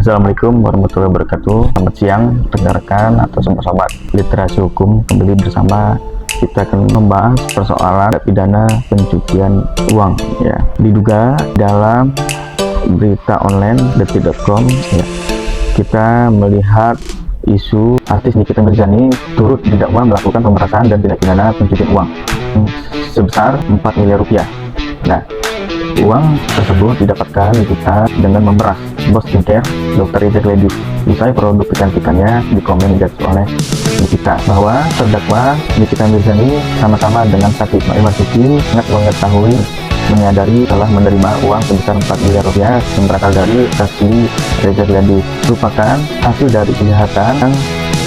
Assalamualaikum warahmatullahi wabarakatuh. Selamat siang rekan-rekan atau sobat literasi hukum. Kembali bersama kita akan membahas persoalan pidana pencucian uang. Ya, diduga dalam berita online detik.com. Ya, kita melihat isu artis Nikita Mirzani turut didakwa melakukan pemerasan dan tindak pidana pencucian uang sebesar 4 miliar rupiah. Nah, uang tersebut didapatkan Nikita dengan memeras bos skincare Dr. Reza Gladys. Usai produk kecantikannya dikomen oleh Nikita bahwa terdakwa Nikita Mirzani sama-sama dengan saksi Ismail Marzuki sangat mengetahui menyadari telah menerima uang sebesar 4 miliar rupiah yang berasal dari saksi Reza Gladys. Merupakan hasil dari kejahatan yang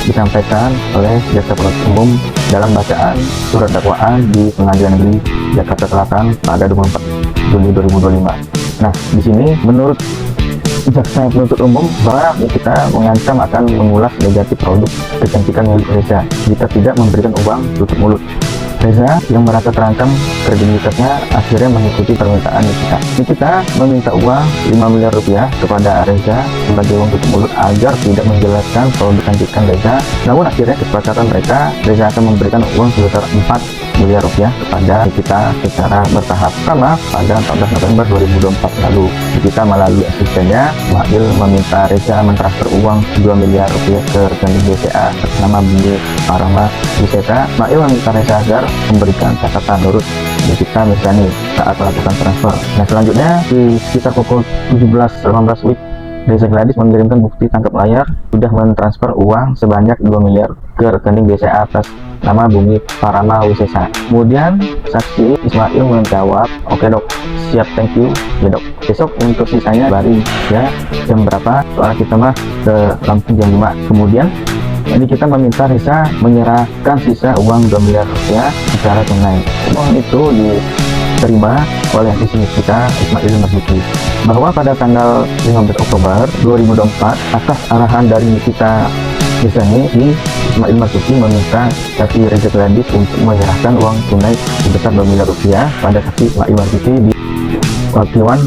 disampaikan oleh jaksa penuntut umum dalam bacaan surat dakwaan di Pengadilan Negeri Jakarta Selatan pada 24 Juni 2025. Nah, di sini menurut jaksa penuntut umum bahwa kita mengancam akan mengulas negatif produk kecantikan milik Reza jika tidak memberikan uang tutup mulut. Reza yang merasa terancam kredibilitasnya akhirnya mengikuti permintaan Nikita. Nikita meminta uang 5 miliar rupiah kepada Reza sebagai uang tutup mulut agar tidak menjelaskan produk kecantikan Reza. Namun akhirnya kesepakatan mereka, Reza akan memberikan uang sebesar 4 miliar rupiah kepada Nikita secara bertahap. Pertama, pada 14 November 2024 lalu, Nikita melalui asistennya Mail meminta Reza mentransfer uang 2 miliar rupiah ke rekening BCA atas nama Bumi Parama Wisesa. Mail meminta Reza agar memberikan catatan lurus Nikita Mirzani saat melakukan transfer. Nah, selanjutnya di sekitar pukul 17.18 WIB, Reza Gladys mengirimkan bukti tangkap layar sudah mentransfer uang sebanyak 2 miliar ke rekening BCA atas nama Bumi Parama Wisesa. Kemudian saksi Ismail menjawab, "Oke dok, siap, thank you ya dok. Besok untuk sisanya bari ya, jam berapa? Soalnya kita mah ke Lampung jam 5. Kemudian jadi kita meminta Reza menyerahkan sisa uang 2 miliar rupiah secara tunai. Uang itu diterima oleh sisi kita Ismail Marzuki bahwa pada tanggal 15 Oktober 2024 atas arahan dari Nikita Mirzani, Ismail Marzuki meminta saksi Reza Gladys untuk menyerahkan uang tunai sebesar 2 miliar rupiah pada saksi Ismail Marzuki di Wakiwan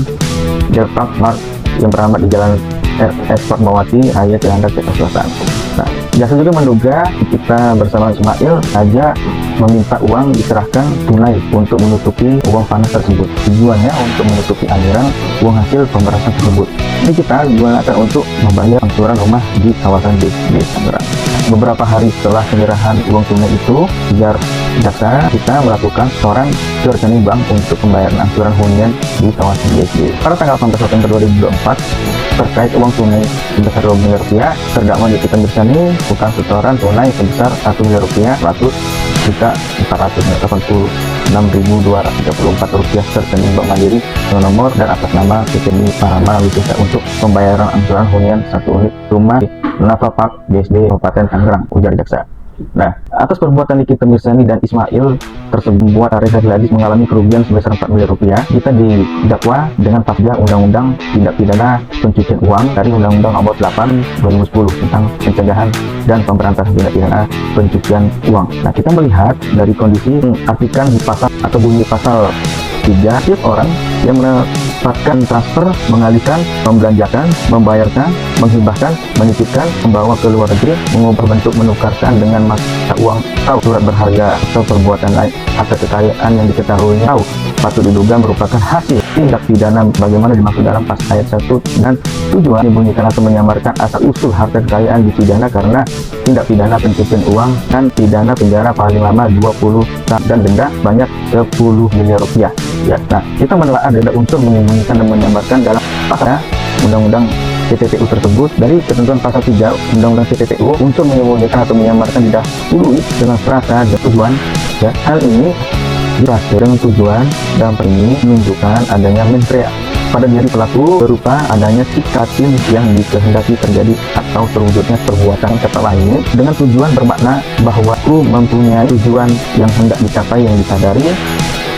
Delpak Mart yang beralamat di Jalan RS Fatmawati, Raya Cilandak, Jakarta Selatan. Nah, jaksa juga menduga kita bersama Ismail saja meminta uang diserahkan tunai untuk menutupi uang panas tersebut. Tujuannya untuk menutupi aliran uang hasil pemerasan tersebut. Ini kita gunakan untuk membayar angsuran rumah di kawasan BSD Tangerang. Beberapa hari setelah penyerahan uang tunai itu, biar jaksa kita melakukan setoran ke rekening bank untuk pembayaran angsuran hunian di kawasan BSD. Pada tanggal 18 September 2024, terkait uang tunai sebesar 2 miliar rupiah, terdakwa Nikita Mirzani bukan setoran tunai sebesar 1 miliar rupiah 100.486.234 rupiah ke rekening Bank Mandiri dengan nomor dan atas nama PT Parama Wisesa untuk pembayaran angsuran hunian 1 unit rumah di Nafa Park BSD Kabupaten Tangerang, ujar jaksa. Nah, atas perbuatan Nikita Mirzani dan Ismail tersebut membuat Reza Gladys mengalami kerugian sebesar 4 miliar rupiah. Kita didakwa dengan pasal Undang-Undang Tindak Pidana Pencucian Uang dari Undang-Undang Nomor 8 2010 tentang pencegahan dan pemberantasan tindak pidana pencucian uang. Nah, kita melihat dari kondisi artikan di pasal atau bunyi pasal 3, setiap orang yang mendapatkan transfer, mengalihkan, membelanjakan, membayarkan, menghibahkan, menitipkan, membawa ke luar negeri, mengubah bentuk, menukarkan dengan mata uang atau surat berharga atau perbuatan lain atau kekayaan yang diketahui atau patut diduga merupakan hasil tindak pidana bagaimana dimaksud dalam pasal ayat 1 dan tujuan dibunyikan atau menyamarkan asal usul harta kekayaan dipidana karena tindak pidana pencucian uang dan pidana penjara paling lama 20 tahun dan denda banyak 10 miliar rupiah. Ya, nah, kita menelaah denda unsur menyembunyikan dan menyamarkan dalam pasal Undang-Undang TPPU tersebut dari ketentuan pasal 3 Undang-Undang TPPU unsur menyembunyikan atau menyamarkan didahului dengan frasa dan tujuan. Ya, hal ini dirasa dengan tujuan dalam ini menunjukkan adanya mens rea pada diri pelaku berupa adanya sikatin yang dikehendaki terjadi atau terwujudnya perbuatan kata lain dengan tujuan bermakna bahwa aku mempunyai tujuan yang hendak dicapai yang disadari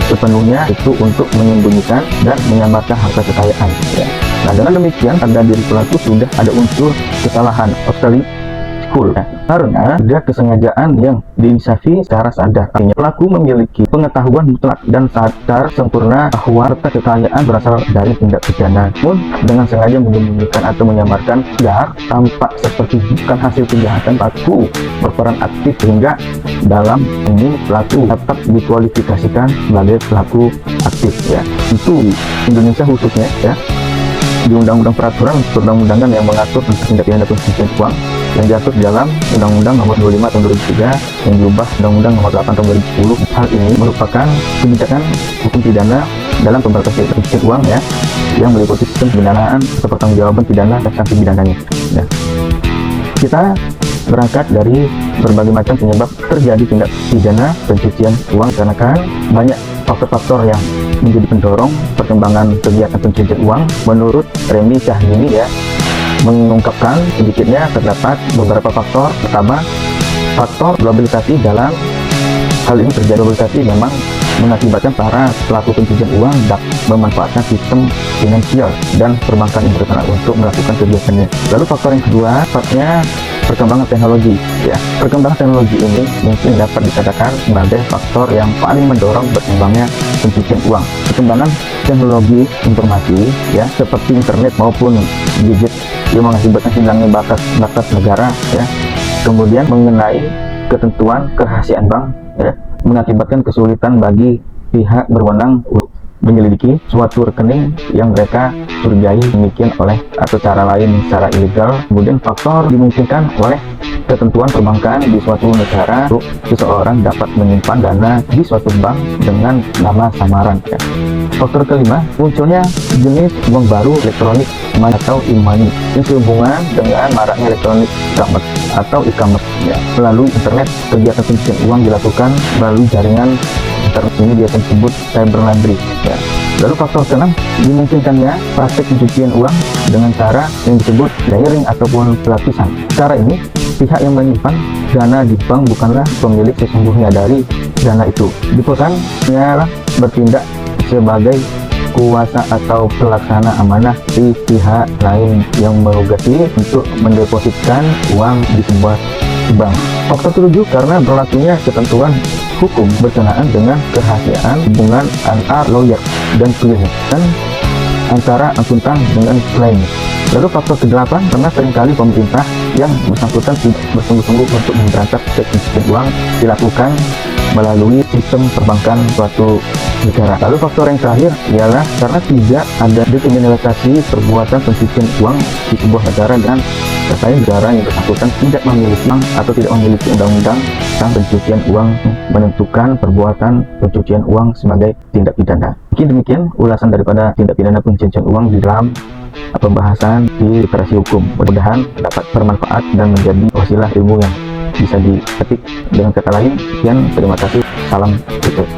sepenuhnya itu untuk menyembunyikan dan menyamarkan harta kekayaan. Ya. Nah, dengan demikian pada diri pelaku sudah ada unsur kesalahan. Sekali full ya. Karena ada kesengajaan yang diinisiasi secara sadar. Artinya pelaku memiliki pengetahuan mutlak dan sadar sempurna bahwa harta kekayaan berasal dari tindak pidana, namun dengan sengaja menyembunyikan atau menyamarkan biar tampak seperti bukan hasil kejahatan. Pelaku berperan aktif sehingga dalam ini pelaku dapat dikualifikasikan sebagai pelaku aktif ya. Itu Indonesia khususnya ya, di Undang-Undang Peraturan Perundang-undangan yang mengatur tentang tindak pidana pencucian uang yang diatur di dalam Undang-Undang Nomor 25 Tahun 2003 yang diubah Undang-Undang Nomor 8 Tahun 2010. Hal ini merupakan kebijakan hukum pidana dalam pemberantasan pencucian uang ya, yang meliputi sistem pemidanaan atau pertanggungjawaban pidana dan sanksi pidananya. Ya. Kita berangkat dari berbagai macam penyebab terjadi tindak pidana pencucian uang karena kan banyak faktor-faktor yang menjadi pendorong perkembangan kegiatan pencucian uang. Menurut Remy Syahnini ya, mengungkapkan sedikitnya terdapat beberapa faktor. Pertama, faktor globalisasi. Dalam hal ini terjadi globalisasi memang mengakibatkan para pelaku pencucian uang dapat memanfaatkan sistem finansial dan perbankan internasional untuk melakukan kegiatannya. Lalu faktor yang kedua, sifatnya perkembangan teknologi ya. Perkembangan teknologi ini mungkin dapat dikatakan sebagai faktor yang paling mendorong berkembangnya pencucian uang. Perkembangan teknologi informasi ya, seperti internet maupun gadget yang mengakibatkan hilangnya batas negara ya. Kemudian mengenai ketentuan kerahasiaan bank ya, mengakibatkan kesulitan bagi pihak berwenang untuk menyelidiki suatu rekening yang mereka curigai demikian oleh atau cara lain secara ilegal. Kemudian faktor dimungkinkan oleh ketentuan perbankan di suatu negara untuk seseorang dapat menyimpan dana di suatu bank dengan nama samaran ya. Faktor kelima, munculnya jenis uang baru elektronik atau e-money yang sehubungan dengan maraknya elektronik commerce atau e-commerce ya. Melalui internet, kegiatan pencucian uang dilakukan melalui jaringan internet, ini dia disebut cyber laundry ya. Lalu faktor keenam, dimungkinkannya praktek pencucian uang dengan cara yang disebut layering ataupun pelapisan. Cara ini, pihak yang menyimpan dana di bank bukanlah pemilik sesungguhnya dari dana itu. Dipesan hanyalah bertindak sebagai kuasa atau pelaksana amanah di pihak lain yang menugasi untuk mendepositkan uang di sebuah bank. Faktor ketujuh, karena berlakunya ketentuan hukum berkenaan dengan kerahasiaan hubungan antar lawyer dan klien dan antara akuntan dengan klien. Lalu faktor kedelapan, karena seringkali pemerintah yang bersangkutan tidak bersungguh-sungguh untuk memberantas pencucian uang dilakukan melalui sistem perbankan suatu negara. Lalu faktor yang terakhir ialah karena tidak ada dekriminalisasi perbuatan pencucian uang di sebuah negara dan terkait negara yang bersangkutan tidak memiliki atau tidak memiliki undang-undang tentang pencucian uang menentukan perbuatan pencucian uang sebagai tindak pidana. Mungkin demikian ulasan daripada tindak pidana pencucian uang di dalam pembahasan di literasi hukum. Mudah-mudahan dapat bermanfaat dan menjadi wasilah ilmu yang bisa dipetik. Dengan kata lain, sekian, terima kasih, salam tutup.